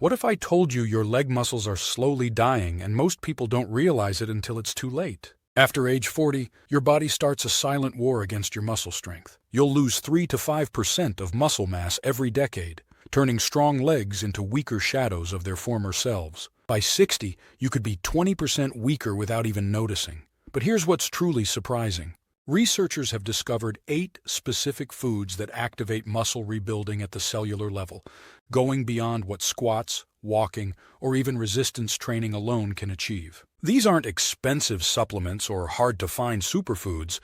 What if I told you your leg muscles are slowly dying and most people don't realize it until it's too late? After age 40, your body starts a silent war against your muscle strength. You'll lose 3 to 5% of muscle mass every decade, turning strong legs into weaker shadows of their former selves. By 60, you could be 20% weaker without even noticing. But here's what's truly surprising. Researchers have discovered 8 specific foods that activate muscle rebuilding at the cellular level, going beyond what squats, walking, or even resistance training alone can achieve. These aren't expensive supplements or hard-to-find superfoods,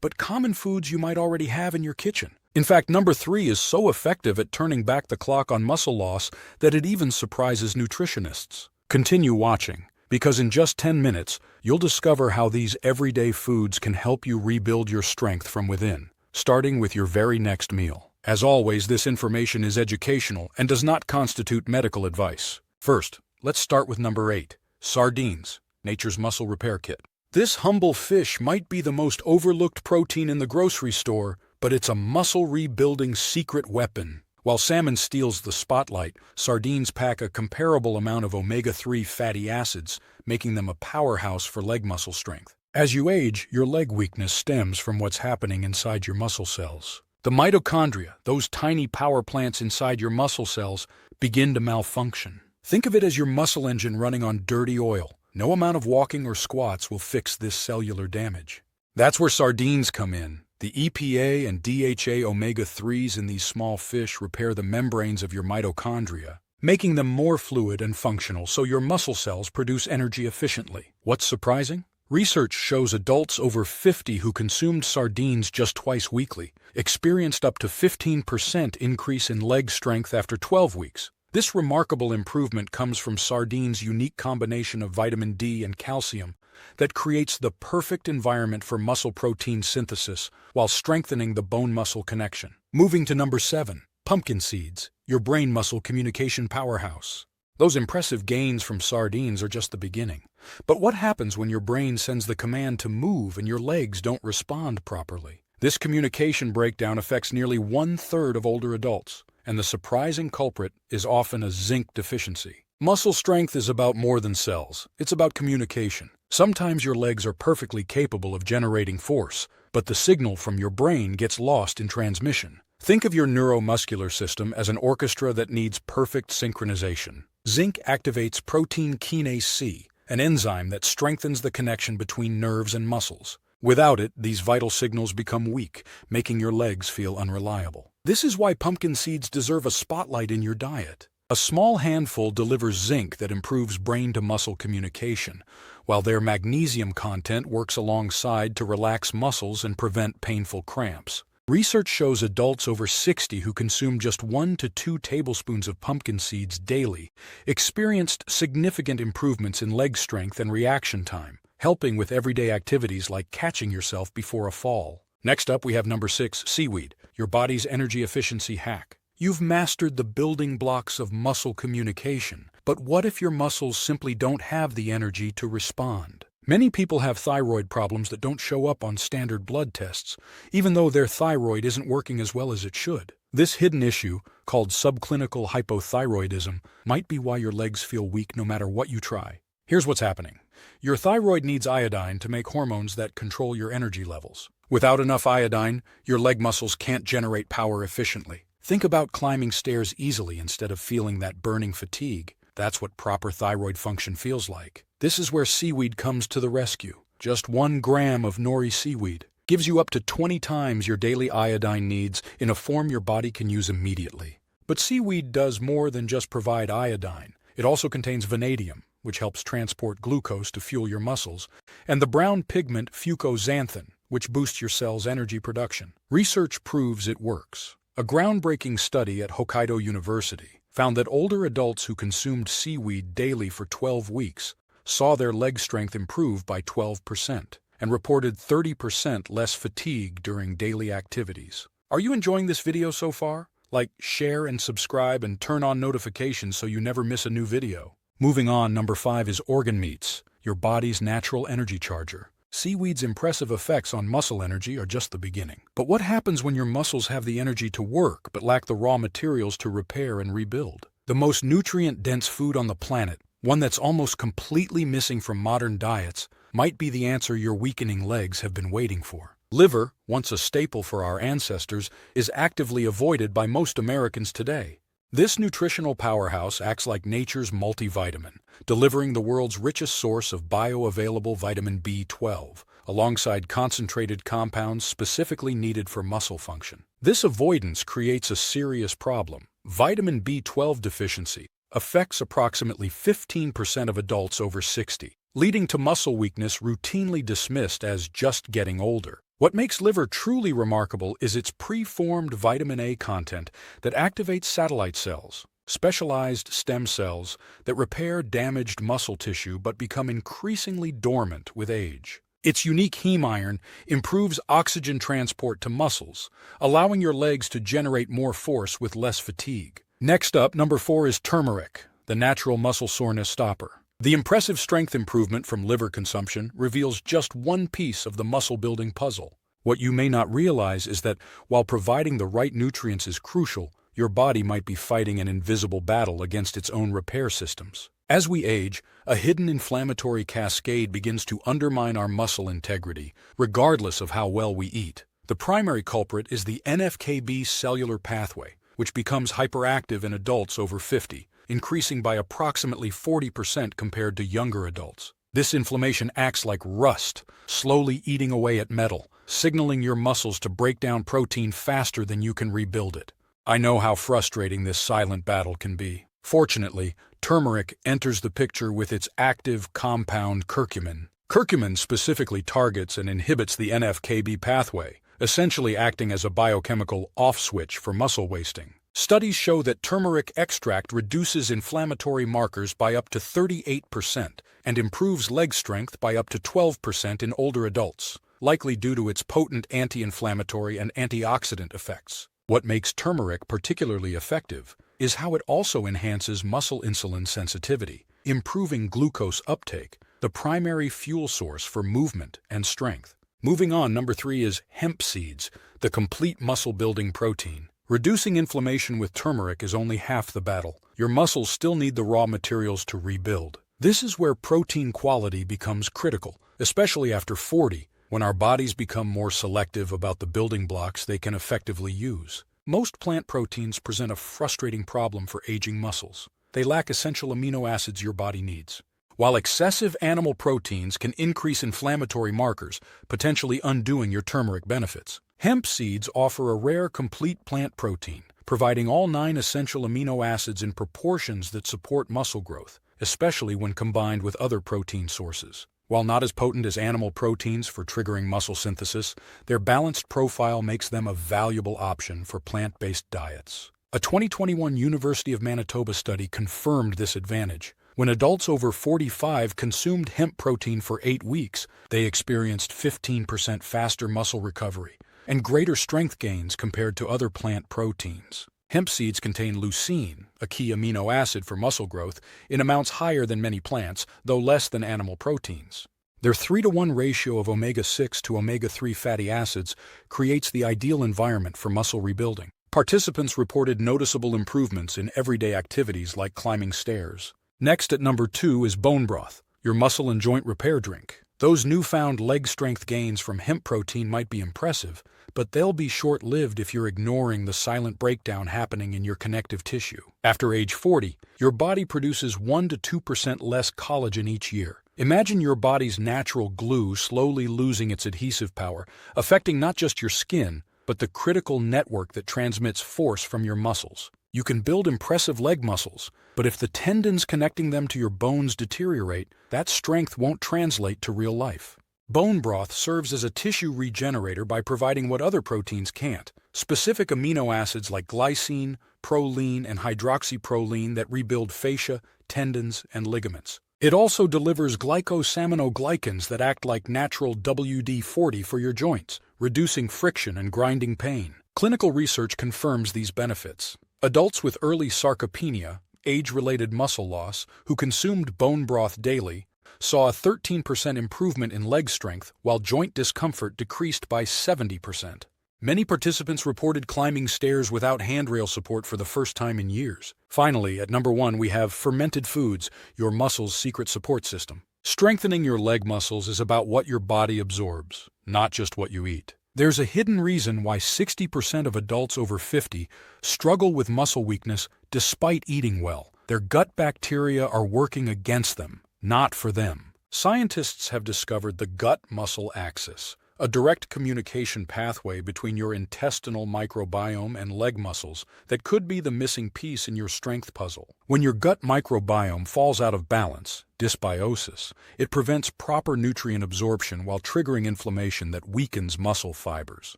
but common foods you might already have in your kitchen. In fact, number 3 is so effective at turning back the clock on muscle loss that it even surprises nutritionists. Continue watching, because in just 10 minutes, you'll discover how these everyday foods can help you rebuild your strength from within, starting with your very next meal. As always, this information is educational and does not constitute medical advice. First, let's start with number 8, sardines, nature's muscle repair kit. This humble fish might be the most overlooked protein in the grocery store, but it's a muscle rebuilding secret weapon. While salmon steals the spotlight, sardines pack a comparable amount of omega-3 fatty acids, making them a powerhouse for leg muscle strength. As you age, your leg weakness stems from what's happening inside your muscle cells. The mitochondria, those tiny power plants inside your muscle cells, begin to malfunction. Think of it as your muscle engine running on dirty oil. No amount of walking or squats will fix this cellular damage. That's where sardines come in. The EPA and DHA omega-3s in these small fish repair the membranes of your mitochondria, making them more fluid and functional so your muscle cells produce energy efficiently. What's surprising? Research shows adults over 50 who consumed sardines just twice weekly experienced up to 15% increase in leg strength after 12 weeks. This remarkable improvement comes from sardines' unique combination of vitamin D and calcium that creates the perfect environment for muscle protein synthesis while strengthening the bone-muscle connection. Moving to number 7, pumpkin seeds, your brain-muscle communication powerhouse. Those impressive gains from sardines are just the beginning. But what happens when your brain sends the command to move and your legs don't respond properly? This communication breakdown affects nearly 1/3 of older adults, and the surprising culprit is often a zinc deficiency. Muscle strength is about more than cells. It's about communication. Sometimes your legs are perfectly capable of generating force, but the signal from your brain gets lost in transmission. Think of your neuromuscular system as an orchestra that needs perfect synchronization. Zinc activates protein kinase C, an enzyme that strengthens the connection between nerves and muscles. Without it, these vital signals become weak, making your legs feel unreliable. This is why pumpkin seeds deserve a spotlight in your diet. A small handful delivers zinc that improves brain-to-muscle communication, while their magnesium content works alongside to relax muscles and prevent painful cramps. Research shows adults over 60 who consume just 1 to 2 tablespoons of pumpkin seeds daily experienced significant improvements in leg strength and reaction time, helping with everyday activities like catching yourself before a fall. Next up, we have number 6, seaweed, your body's energy efficiency hack. You've mastered the building blocks of muscle communication, but what if your muscles simply don't have the energy to respond? Many people have thyroid problems that don't show up on standard blood tests, even though their thyroid isn't working as well as it should. This hidden issue, called subclinical hypothyroidism, might be why your legs feel weak no matter what you try. Here's what's happening. Your thyroid needs iodine to make hormones that control your energy levels. Without enough iodine, your leg muscles can't generate power efficiently. Think about climbing stairs easily instead of feeling that burning fatigue. That's what proper thyroid function feels like. This is where seaweed comes to the rescue. Just 1 gram of nori seaweed gives you up to 20 times your daily iodine needs in a form your body can use immediately. But seaweed does more than just provide iodine. It also contains vanadium, which helps transport glucose to fuel your muscles, and the brown pigment fucoxanthin, which boosts your cells' energy production. Research proves it works. A groundbreaking study at Hokkaido University found that older adults who consumed seaweed daily for 12 weeks saw their leg strength improve by 12% and reported 30% less fatigue during daily activities. Are you enjoying this video so far? Like, share and subscribe and turn on notifications so you never miss a new video. Moving on, number 5 is organ meats, your body's natural energy charger. Seaweed's impressive effects on muscle energy are just the beginning. But what happens when your muscles have the energy to work but lack the raw materials to repair and rebuild? The most nutrient-dense food on the planet, one that's almost completely missing from modern diets, might be the answer your weakening legs have been waiting for. Liver, once a staple for our ancestors, is actively avoided by most Americans today. This nutritional powerhouse acts like nature's multivitamin, delivering the world's richest source of bioavailable vitamin B12, alongside concentrated compounds specifically needed for muscle function. This avoidance creates a serious problem. Vitamin B12 deficiency affects approximately 15% of adults over 60, leading to muscle weakness routinely dismissed as just getting older. What makes liver truly remarkable is its preformed vitamin A content that activates satellite cells, specialized stem cells that repair damaged muscle tissue but become increasingly dormant with age. Its unique heme iron improves oxygen transport to muscles, allowing your legs to generate more force with less fatigue. Next up, number 4 is turmeric, the natural muscle soreness stopper. The impressive strength improvement from liver consumption reveals just one piece of the muscle-building puzzle. What you may not realize is that while providing the right nutrients is crucial, your body might be fighting an invisible battle against its own repair systems. As we age, a hidden inflammatory cascade begins to undermine our muscle integrity, regardless of how well we eat. The primary culprit is the NF-κB cellular pathway, which becomes hyperactive in adults over 50, increasing by approximately 40% compared to younger adults. This inflammation acts like rust, slowly eating away at metal, signaling your muscles to break down protein faster than you can rebuild it. I know how frustrating this silent battle can be. Fortunately, turmeric enters the picture with its active compound curcumin. Curcumin specifically targets and inhibits the NF-κB pathway, essentially acting as a biochemical off-switch for muscle wasting. Studies show that turmeric extract reduces inflammatory markers by up to 38% and improves leg strength by up to 12% in older adults, likely due to its potent anti-inflammatory and antioxidant effects. What makes turmeric particularly effective is how it also enhances muscle insulin sensitivity, improving glucose uptake, the primary fuel source for movement and strength. Moving on, number 3 is hemp seeds, the complete muscle-building protein. Reducing inflammation with turmeric is only half the battle. Your muscles still need the raw materials to rebuild. This is where protein quality becomes critical, especially after 40, when our bodies become more selective about the building blocks they can effectively use. Most plant proteins present a frustrating problem for aging muscles. They lack essential amino acids your body needs. While excessive animal proteins can increase inflammatory markers, potentially undoing your turmeric benefits, hemp seeds offer a rare complete plant protein, providing all 9 essential amino acids in proportions that support muscle growth, especially when combined with other protein sources. While not as potent as animal proteins for triggering muscle synthesis, their balanced profile makes them a valuable option for plant-based diets. A 2021 University of Manitoba study confirmed this advantage. When adults over 45 consumed hemp protein for 8 weeks, they experienced 15% faster muscle recovery and greater strength gains compared to other plant proteins. Hemp seeds contain leucine, a key amino acid for muscle growth, in amounts higher than many plants, though less than animal proteins. Their 3-to-1 ratio of omega-6 to omega-3 fatty acids creates the ideal environment for muscle rebuilding. Participants reported noticeable improvements in everyday activities like climbing stairs. Next at number 2 is bone broth, your muscle and joint repair drink. Those newfound leg strength gains from hemp protein might be impressive, but they'll be short-lived if you're ignoring the silent breakdown happening in your connective tissue. After age 40, your body produces 1 to 2% less collagen each year. Imagine your body's natural glue slowly losing its adhesive power, affecting not just your skin, but the critical network that transmits force from your muscles. You can build impressive leg muscles, but if the tendons connecting them to your bones deteriorate, that strength won't translate to real life. Bone broth serves as a tissue regenerator by providing what other proteins can't: specific amino acids like glycine, proline, and hydroxyproline that rebuild fascia, tendons, and ligaments. It also delivers glycosaminoglycans that act like natural WD-40 for your joints, reducing friction and grinding pain. Clinical research confirms these benefits. Adults with early sarcopenia, age-related muscle loss, who consumed bone broth daily, saw a 13% improvement in leg strength while joint discomfort decreased by 70%. Many participants reported climbing stairs without handrail support for the first time in years. Finally, at number 1, we have fermented foods, your muscles' secret support system. Strengthening your leg muscles is about what your body absorbs, not just what you eat. There's a hidden reason why 60% of adults over 50 struggle with muscle weakness despite eating well. Their gut bacteria are working against them, not for them. Scientists have discovered the gut-muscle axis, a direct communication pathway between your intestinal microbiome and leg muscles that could be the missing piece in your strength puzzle. When your gut microbiome falls out of balance, dysbiosis, it prevents proper nutrient absorption while triggering inflammation that weakens muscle fibers.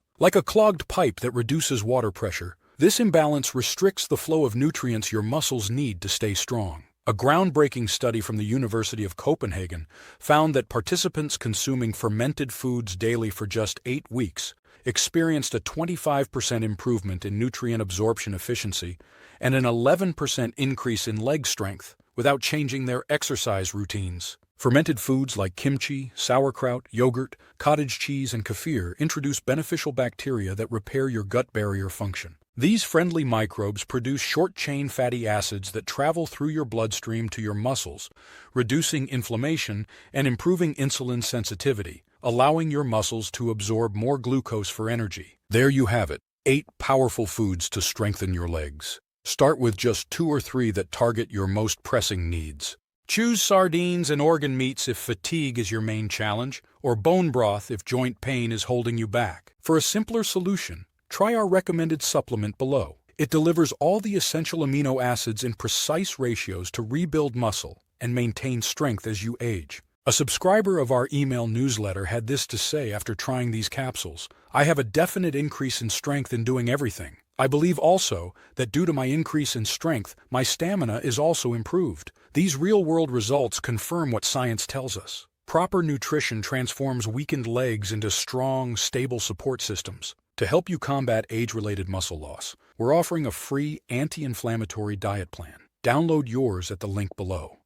Like a clogged pipe that reduces water pressure, this imbalance restricts the flow of nutrients your muscles need to stay strong. A groundbreaking study from the University of Copenhagen found that participants consuming fermented foods daily for just 8 weeks experienced a 25% improvement in nutrient absorption efficiency and an 11% increase in leg strength without changing their exercise routines. Fermented foods like kimchi, sauerkraut, yogurt, cottage cheese, and kefir introduce beneficial bacteria that repair your gut barrier function. These friendly microbes produce short-chain fatty acids that travel through your bloodstream to your muscles, reducing inflammation and improving insulin sensitivity, allowing your muscles to absorb more glucose for energy. There you have it, 8 powerful foods to strengthen your legs. Start with just 2 or 3 that target your most pressing needs. Choose sardines and organ meats if fatigue is your main challenge, or bone broth if joint pain is holding you back. For a simpler solution, try our recommended supplement below. It delivers all the essential amino acids in precise ratios to rebuild muscle and maintain strength as you age. A subscriber of our email newsletter had this to say after trying these capsules: "I have a definite increase in strength in doing everything. I believe also that due to my increase in strength, my stamina is also improved." These real-world results confirm what science tells us. Proper nutrition transforms weakened legs into strong, stable support systems. To help you combat age-related muscle loss, we're offering a free anti-inflammatory diet plan. Download yours at the link below.